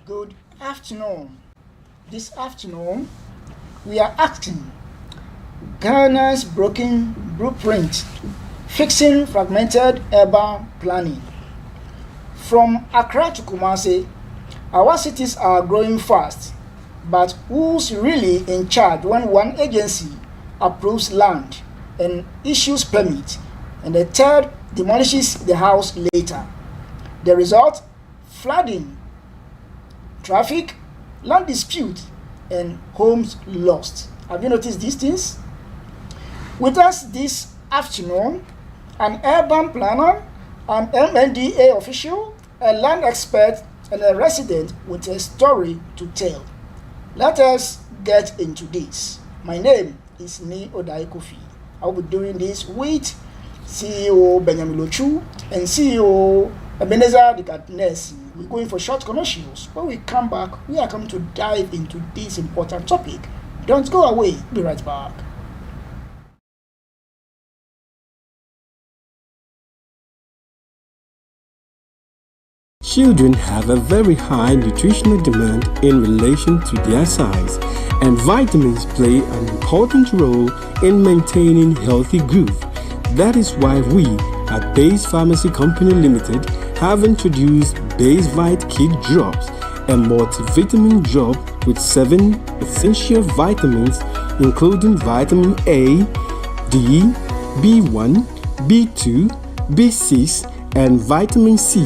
Good afternoon. This afternoon, we are asking Ghana's broken blueprint, fixing fragmented urban planning. From Accra to Kumasi, our cities are growing fast, but who's really in charge when one agency approves land and issues permit, and the third demolishes the house later? The result? Flooding, traffic, land dispute, and homes lost. Have you noticed these things? With us this afternoon, an urban planner, an MNDA official, a land expert, and a resident with a story to tell. Let us get into this. My name is Ni Odai Kofi. I will be doing this with CEO Benjamin Lochu and CEO Ebenezer Dikatnesi. We're going for short commercials. When we come back, we are coming to dive into this important topic. Don't go away. Be right back. Children have a very high nutritional demand in relation to their size, and vitamins play an important role in maintaining healthy growth. That is why we at Base Pharmacy Company Limited have introduced Base Vite Kid Drops, a multivitamin drop with 7 essential vitamins including vitamin A, D, B1, B2, B6, and vitamin C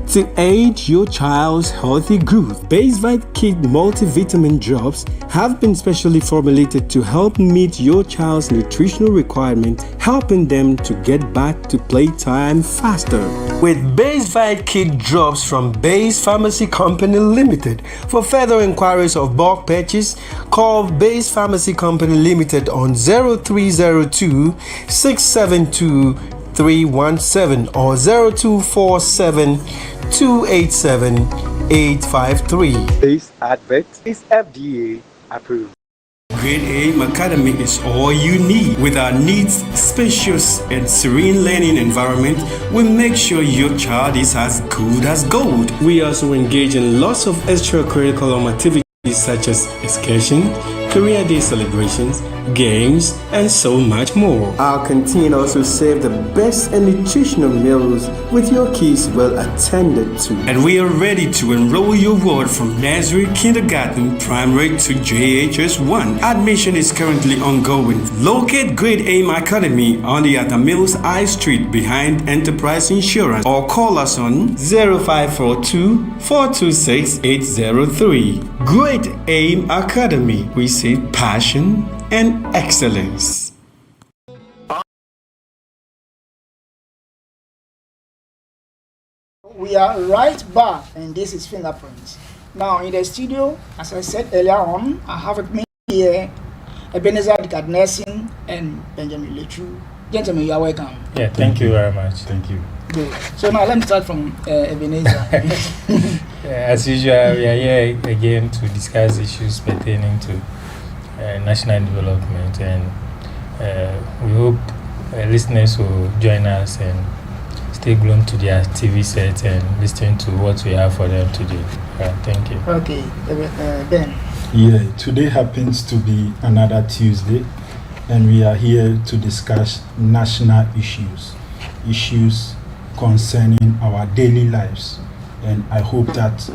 to aid your child's healthy growth. Base Vite Kid multivitamin drops have been specially formulated to help meet your child's nutritional requirements, helping them to get back to playtime faster. With Base Vite Kid drops from Base Pharmacy Company Limited. For further inquiries of bulk purchase, call Base Pharmacy Company Limited on 0302 672 317 or 0247 287 853. This advert is FDA approved. Grade A Academy is all you need. With our neat, spacious, and serene learning environment, we make sure your child is as good as gold. We also engage in lots of extracurricular activities such as excursion, career day celebrations, games, and so much more. Our canteen also serves the best and nutritional meals with your kids well attended to. And we are ready to enroll your ward from nursery, kindergarten, primary to JHS 1. Admission is currently ongoing. Locate Grade Aim Academy on the Atamils I Street behind Enterprise Insurance or call us on 0542 426 803. Great Aim Academy. We see passion and excellence. We are right back, and this is Fingerprints. Now, in the studio, as I said earlier on, I have with me here Ebenezer Dikatnesi and Benjamin Lechu. Gentlemen, you are welcome. Yeah, thank you very much. Thank you. Good. So now let me start from Ebenezer. As usual, we are here again to discuss issues pertaining to national development, and we hope listeners will join us and stay glued to their TV set and listen to what we have for them today. Thank you. Okay, Ben. Yeah, today happens to be another Tuesday, and we are here to discuss national issues concerning our daily lives. And I hope that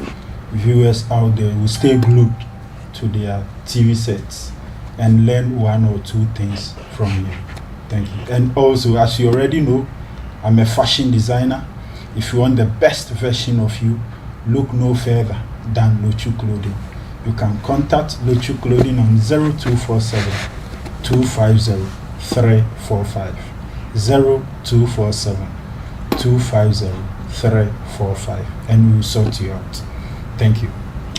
viewers out there will stay glued to their TV sets and learn one or two things from you. Thank you. And also, as you already know, I'm a fashion designer. If you want the best version of you, look no further than Lochu Clothing. You can contact Lochu Clothing on 0247 250 345. 0247 250 345, and we will sort you out. Thank you.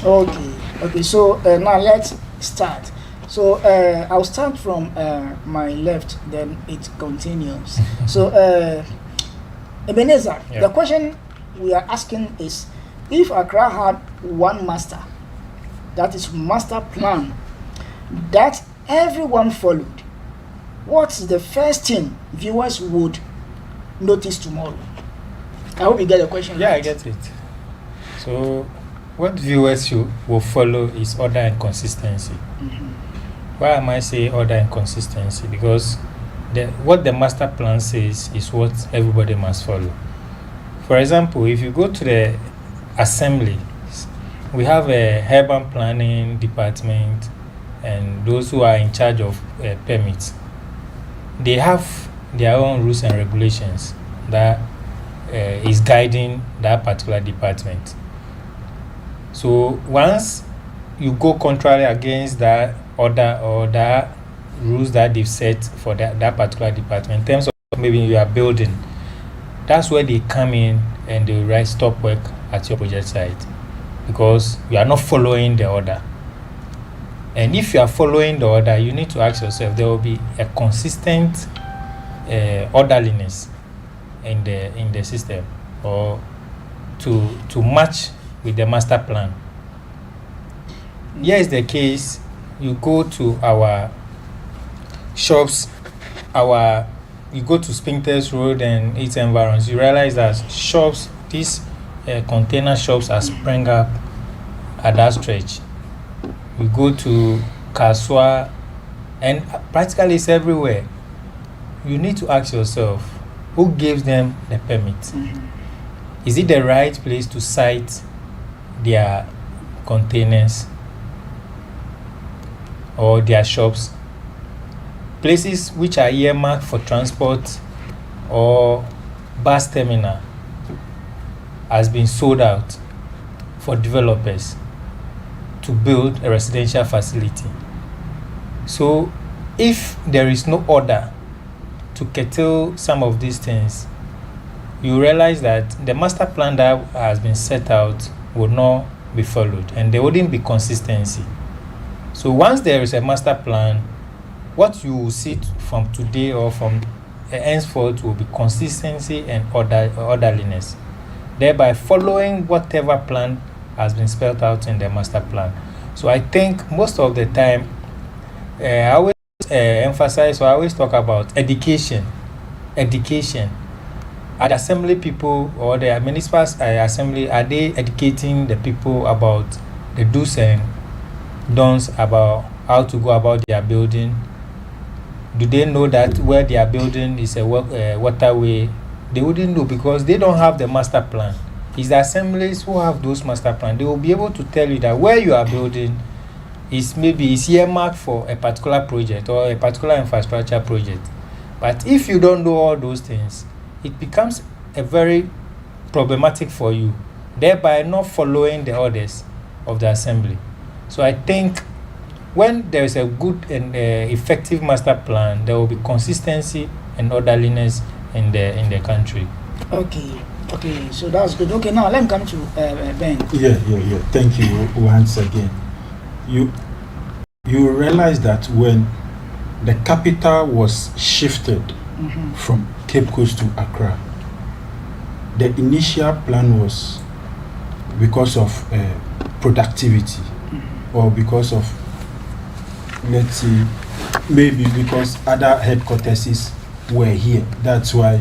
Okay. So now let's start. So I'll start from my left, then it continues. So Ebenezer, yeah. The question we are asking is, if Accra had one master, that is master plan, that everyone followed, what's the first thing viewers would notice tomorrow? I hope you get the question Yeah, right. I get it. So what viewers will follow is order and consistency. Why am I saying order and consistency? Because what the master plan says is what everybody must follow. For example, if you go to the assembly, we have a urban planning department and those who are in charge of permits. They have their own rules and regulations that is guiding that particular department. So once you go contrary against that order or that rules that they've set for that particular department, in terms of maybe you are building, that's where they come in and they write stop work at your project site because you are not following the order. And if you are following the order, you need to ask yourself, there will be a consistent orderliness in the system or to match with the master plan. Here is the case. You go to our shops, you go to Spintex Road and its environs, you realize that shops, these container shops are sprung up at that stretch. You go to Kaswa and practically it's everywhere. You need to ask yourself, who gives them the permit? Is it the right place to site their containers or their shops? Places which are earmarked for transport or bus terminal has been sold out for developers to build a residential facility. So if there is no order to curtail some of these things, you realize that the master plan that has been set out would not be followed and there wouldn't be consistency. So once there is a master plan, what you will see from today or from henceforth will be consistency and orderliness, thereby following whatever plan has been spelled out in the master plan. So I think most of the time, I always emphasize or I always talk about education. Are the assembly people or the municipal assembly, are they educating the people about the do's and don'ts about how to go about their building? Do they know that where they are building is a waterway? They wouldn't know because they don't have the master plan. It's the assemblies who have those master plans. They will be able to tell you that where you are building is maybe earmarked for a particular project or a particular infrastructure project. But if you don't know all those things, it becomes a very problematic for you, thereby not following the orders of the assembly. So I think when there is a good and effective master plan, there will be consistency and orderliness in the country. Okay, so that's good. Okay, now let me come to Ben. Yeah. Thank you once again. You realize that when the capital was shifted from Cape Coast to Accra, the initial plan was because of productivity or because of, let's see, maybe because other headquarters were here. That's why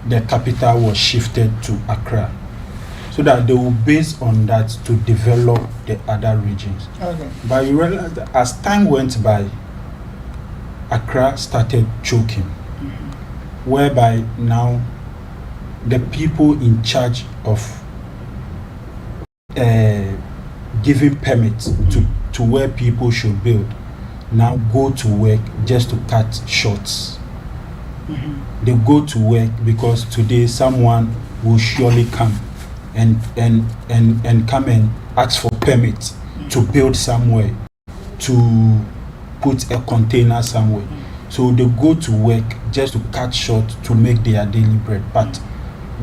the capital was shifted to Accra, so that they will base on that to develop the other regions. Okay. But you realize that as time went by, Accra started choking, whereby now the people in charge of giving permits to where people should build now go to work just to cut shorts. They go to work because today someone will surely come and come and ask for permits to build somewhere, to put a container somewhere. So they go to work just to cut short to make their daily bread. But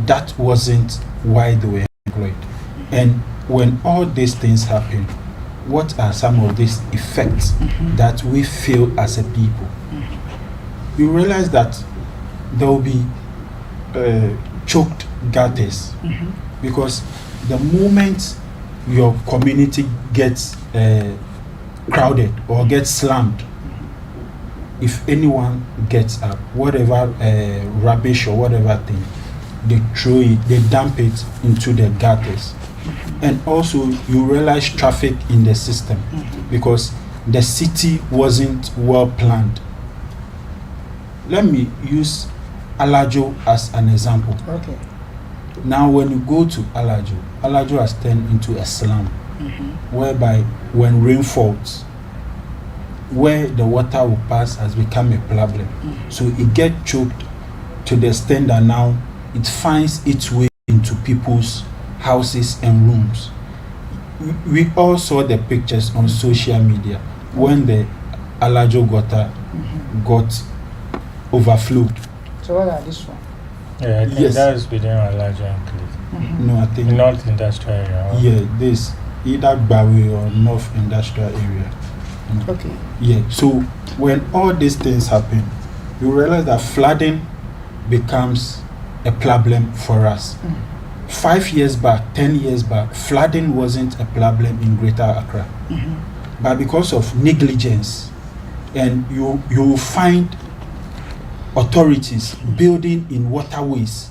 that wasn't why they were employed. And when all these things happen, what are some of these effects that we feel as a people? You realize that there will be choked gutters, because the moment your community gets crowded or gets slammed, if anyone gets up, whatever rubbish or whatever thing, they throw it, they dump it into the gutters. And also you realize traffic in the system because the city wasn't well planned. Let me use Alajo as an example. Okay. Now when you go to Alajo has turned into a slum, whereby when rain falls, where the water will pass has become a problem. So it gets choked to the extent that now it finds its way into people's houses and rooms. We all saw the pictures on social media when the Alajo gutter got overflowed. So what are this one? Yeah, I think Yes. that is within our larger enclave. No, I think North Industrial Area. yeah, this either Bawe or North Industrial Area. Okay. Yeah, so when all these things happen, you realize that flooding becomes a problem for us. 5 years back, 10 years back, flooding wasn't a problem in Greater Accra. But because of negligence, and you will find authorities building in waterways,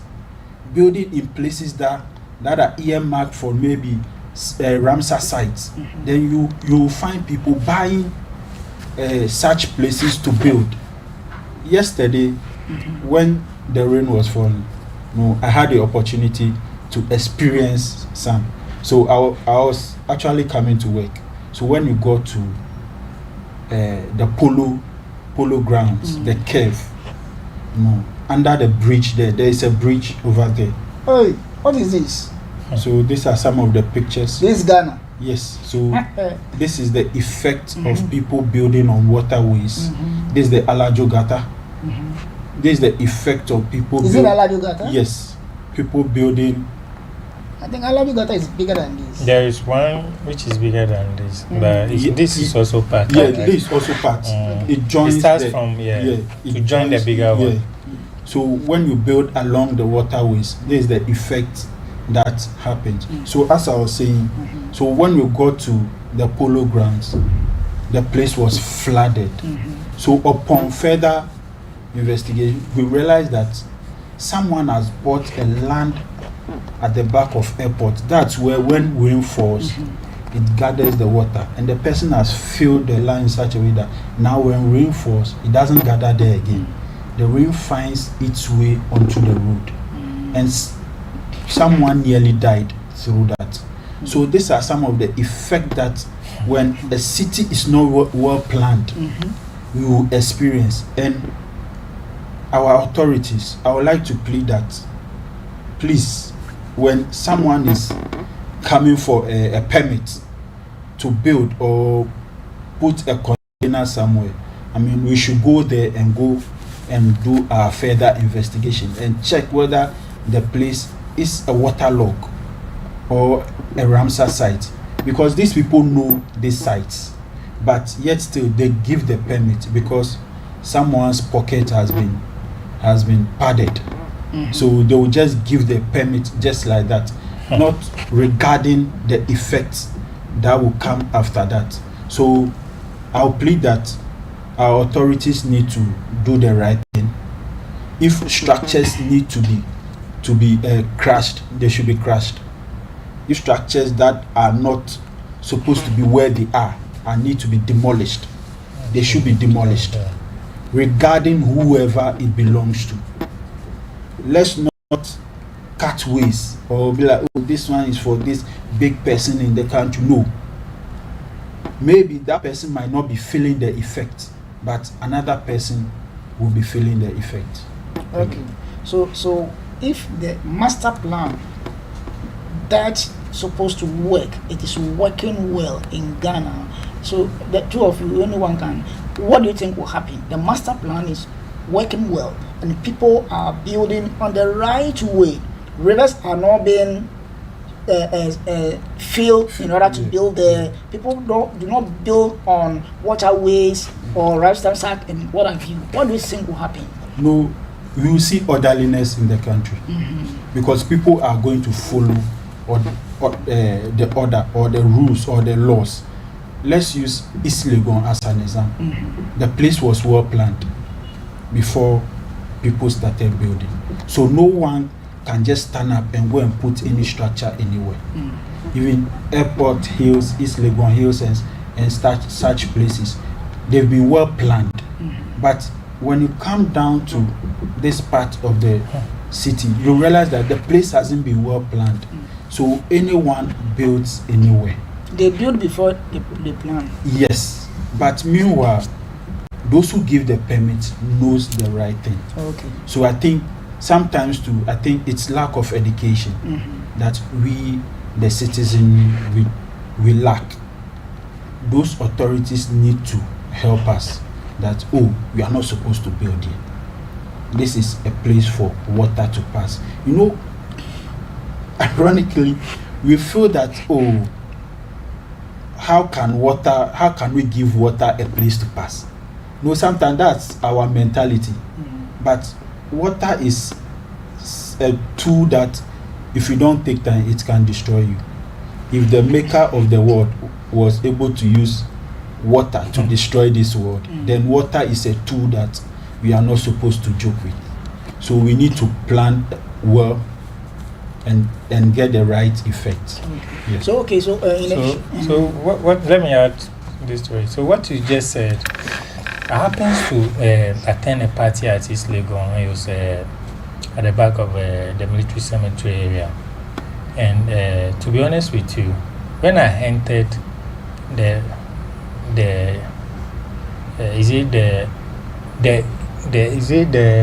building in places that are earmarked for maybe Ramsar sites, then you will find people buying such places to build. Yesterday, when the rain was falling, I had the opportunity to experience some. So I was actually coming to work. So when you go to the polo grounds, the cave, under the bridge there is a bridge over there. Hey, what is this? So these are some of the pictures. This is Ghana. Yes, so this is the effect of people building on waterways. This is the Alajo Gata. This is the effect of people. Is it Alajo Gata? Yes, people building. I think Alajo Gata is bigger than this. There is one which is bigger than this, but this is also part. Yeah, right? this is also part. It joins. It starts the, from it to join the bigger one. Yeah. So when you build along the waterways, this is the effect that happens. So as I was saying, so when we got to the polo grounds, the place was flooded. So upon further investigation, we realized that someone has bought a land at the back of airport. That's where when rain falls, it gathers the water, and the person has filled the land in such a way that now when rain falls, it doesn't gather there again. The rain finds its way onto the road, and someone nearly died through that. So these are some of the effects that when a city is not well planned, we will experience. And our authorities, I would like to plead that, please, when someone is coming for a permit to build or put a container somewhere, I mean, we should go there and go and do our further investigation and check whether the place is a waterlog or a Ramsar site, because these people know these sites, but yet still they give the permit because someone's pocket has been padded. So they will just give the permit just like that, not regarding the effects that will come after that. So I'll plead that our authorities need to do the right thing. If structures need to be crushed, they should be crushed. If structures that are not supposed to be where they are and need to be demolished, they should be demolished, regarding whoever it belongs to. Let's not cut ways or be like, oh, this one is for this big person in the country. No. Maybe that person might not be feeling the effect, but another person will be feeling the effect. Okay. So if the master plan that's supposed to work, it is working well in Ghana. So the two of you, anyone can. What do you think will happen? The master plan is working well, and people are building on the right way. Rivers are not being filled in order to build there. People do not build on waterways or ramsar and what have you. What do you think will happen? No, we will see orderliness in the country, because people are going to follow the order or the rules or the laws. Let's use East Legon as an example. The place was well planned before people started building. So no one can just stand up and go and put any structure anywhere. even Airport Hills, East Legon Hills, and such places. They've been well planned. But when you come down to this part of the city, you realize that the place hasn't been well planned. So anyone builds anywhere. They build before they plan. Yes, but meanwhile, those who give the permit knows the right thing. Okay. So I think sometimes too, I think it's lack of education that we, the citizen, we lack. Those authorities need to help us. That we are not supposed to build here. This is a place for water to pass. You know, ironically, we feel that how can we give water a place to pass? No, sometimes that's our mentality. But water is a tool that if you don't take time, it can destroy you. If the maker of the world was able to use water to destroy this world, then water is a tool that we are not supposed to joke with. So we need to plan well and get the right effect. Yes. So what let me add this to it. So what you just said, I happens to attend a party at East Legon. It was at the back of the military cemetery area, and to be honest with you, when I entered the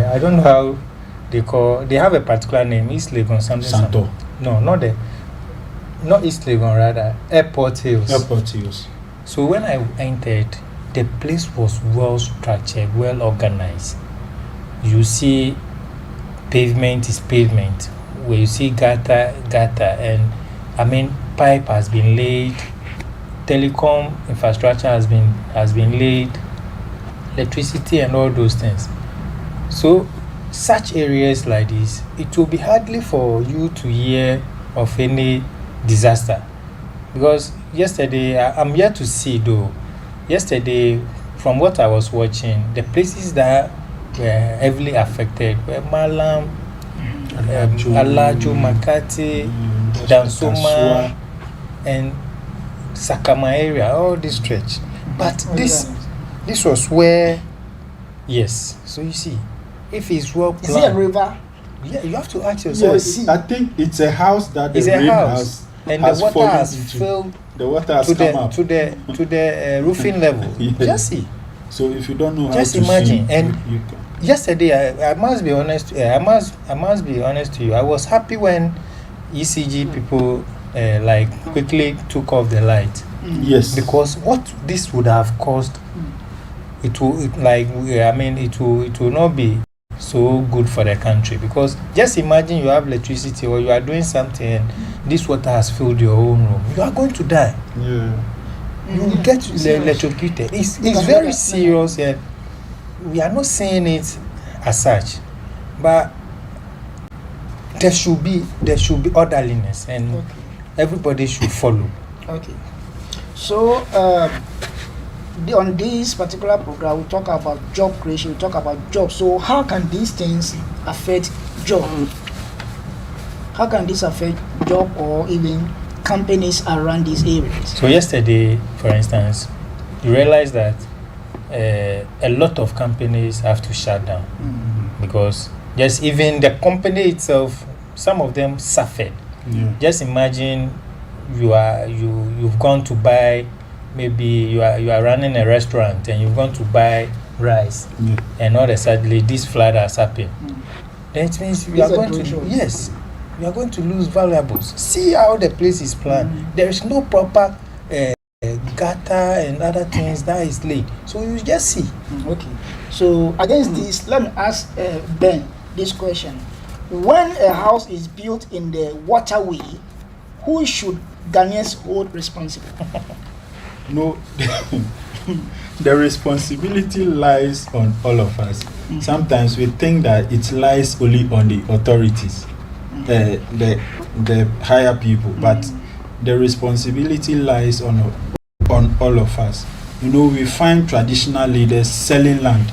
I don't know how they have a particular name, East Legon something. Santo. No, not East Legon, rather Airport Hills. Airport Hills. So when I entered, the place was well structured, well organized. You see pavement is pavement, where you see gutter, and I mean pipe has been laid, telecom infrastructure has been laid, electricity and all those things. So such areas like this, it will be hardly for you to hear of any disaster, because yesterday I'm here to see though. Yesterday, from what I was watching, the places that were heavily affected were Malam, Alajo, Makati, Dansoma, and Sakama area, all this stretch. But this was where, yes. So you see, if it's well planned, is it a river? Yeah, you have to ask yourself. Yes, I think it's a house that the it's rain a house, and the water has into. filled. The water has come up to the roofing level. Yes. Just see. So if you don't know how Just to imagine. swim, And you can. yesterday, I must be honest. I must be honest to you. I was happy when ECG people like quickly took off the light. Yes. Because what this would have caused, it will not be so good for the country. Because just imagine you have electricity or you are doing something and this water has filled your own room. You are going to die. Yeah. You will get electrocuted. It's very serious, and we are not saying it as such, but there should be orderliness, and everybody should follow. Okay. So on this particular program, we talk about job creation, we talk about jobs. So how can these things affect job? How can this affect job or even companies around these areas? So yesterday, for instance, you realize that a lot of companies have to shut down because just even the company itself, some of them suffered. Yeah. Just imagine you've gone to buy, maybe you are running a restaurant and you've gone to buy rice, and all of a sudden this flood has happened. Then it means you are going to lose valuables. See how the place is planned. There is no proper gutter and other things that is laid. So you just see. Okay. So against this, let me ask Ben this question. When a house is built in the waterway, who should Ghanaians hold responsible? No, the responsibility lies on all of us. Sometimes we think that it lies only on the authorities, the higher people, but the responsibility lies on all of us. You know, we find traditional leaders selling land.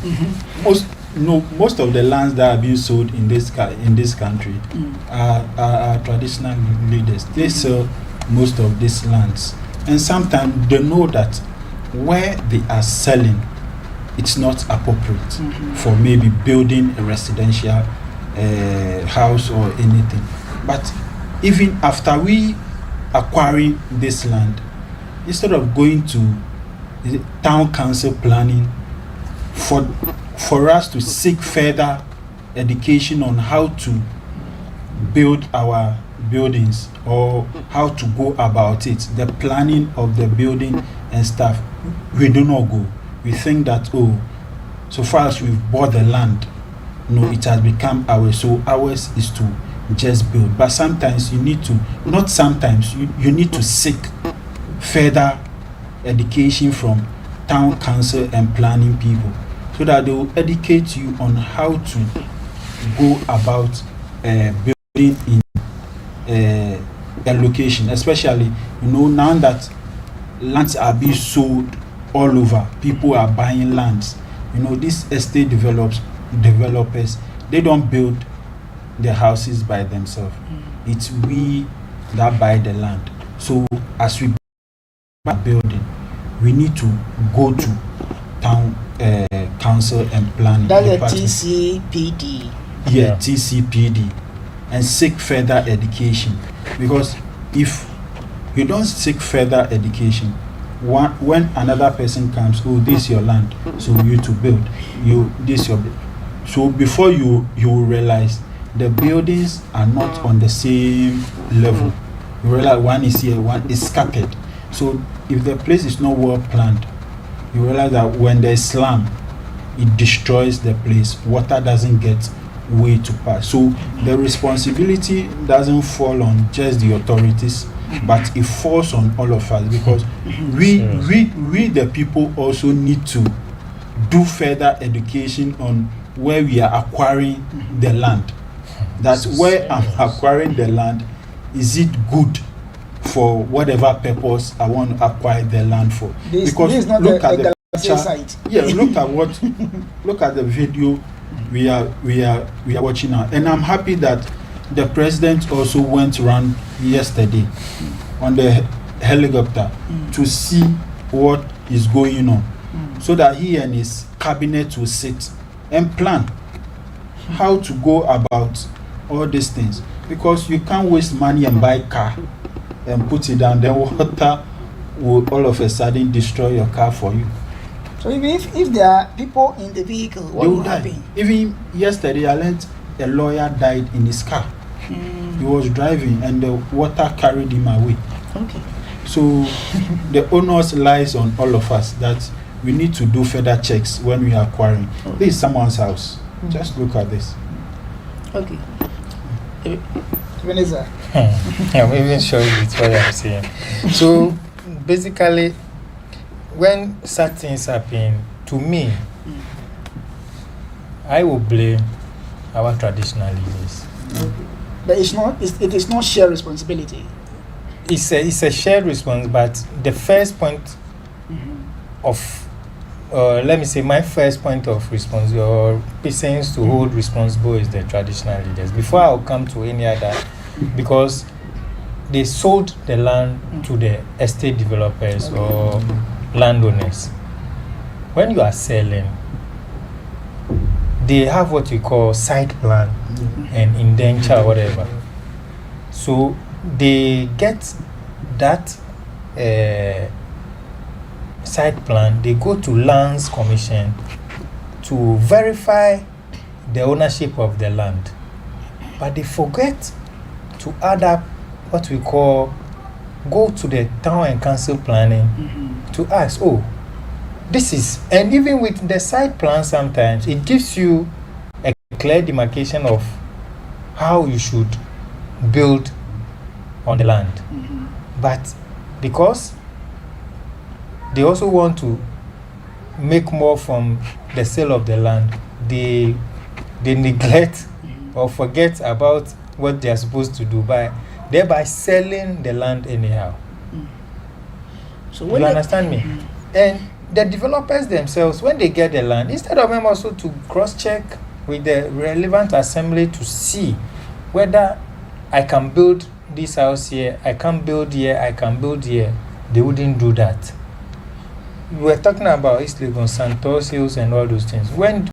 Most of the lands that are being sold in this country are traditional leaders. They sell most of these lands. And sometimes they know that where they are selling, it's not appropriate for maybe building a residential house or anything. But even after we acquiring this land, instead of going to town council planning for us to seek further education on how to build our buildings or how to go about it, the planning of the building and stuff, we do not go. We think that, oh, so far as we've bought the land, no, it has become ours, so ours is to just build. But sometimes you need to, not sometimes, you need to seek further education from town council and planning people so that they will educate you on how to go about building in a location, especially now that lands are being sold all over, people are buying lands. These estate developers, they don't build the houses by themselves. It's we that buy the land. So as we buy building, we need to go to town council and planning. That's a TCPD. Yeah, TCPD, and seek further education. Because if you don't seek further education, when another person comes, oh, this is your land, so you to build, so before you will realize the buildings are not on the same level. You realize one is here, one is scattered. So if the place is not well planned, you realize that when there's slum, it destroys the place. Water doesn't get way to pass. So the responsibility doesn't fall on just the authorities, but it falls on all of us, because we the people also need to do further education on where we are acquiring the land. That's where I'm acquiring the land. Is it good for whatever purpose I want to acquire the land for? Because this is not look at the picture. site. Yeah, look at the video we are watching now, and I'm happy that the president also went around yesterday on the helicopter to see what is going on, so that he and his cabinet will sit and plan how to go about all these things. Because you can't waste money and buy car and put it down, then water will all of a sudden destroy your car for you. So even if there are people in the vehicle, what will happen? Even yesterday, I learned a lawyer died in his car. He was driving and the water carried him away. Okay. So the onus lies on all of us that we need to do further checks when we are acquiring. This is someone's house. Just look at this. Okay. Vanessa. I'm even sure it's what I'm saying. So basically, when such things happen, to me, I will blame our traditional leaders. But it is not shared responsibility. It's a shared response, but the first point of let me say my first point of response or persons to hold responsible is the traditional leaders before I'll come to any other, because they sold the land to the estate developers or landowners. When you are selling, they have what we call site plan and indenture or whatever. So they get that site plan, they go to Lands Commission to verify the ownership of the land. But they forget to add up what we call, go to the town and council planning to ask, oh, this is, and even with the site plan sometimes, it gives you a clear demarcation of how you should build on the land. But because they also want to make more from the sale of the land, they neglect or forget about what they are supposed to do by thereby selling the land anyhow. So you understand me? And the developers themselves, when they get the land, instead of them also to cross-check with the relevant assembly to see whether I can build this house here, I can't build here, I can build here, they wouldn't do that. We were talking about East Legon, Santos Hills, and all those things. When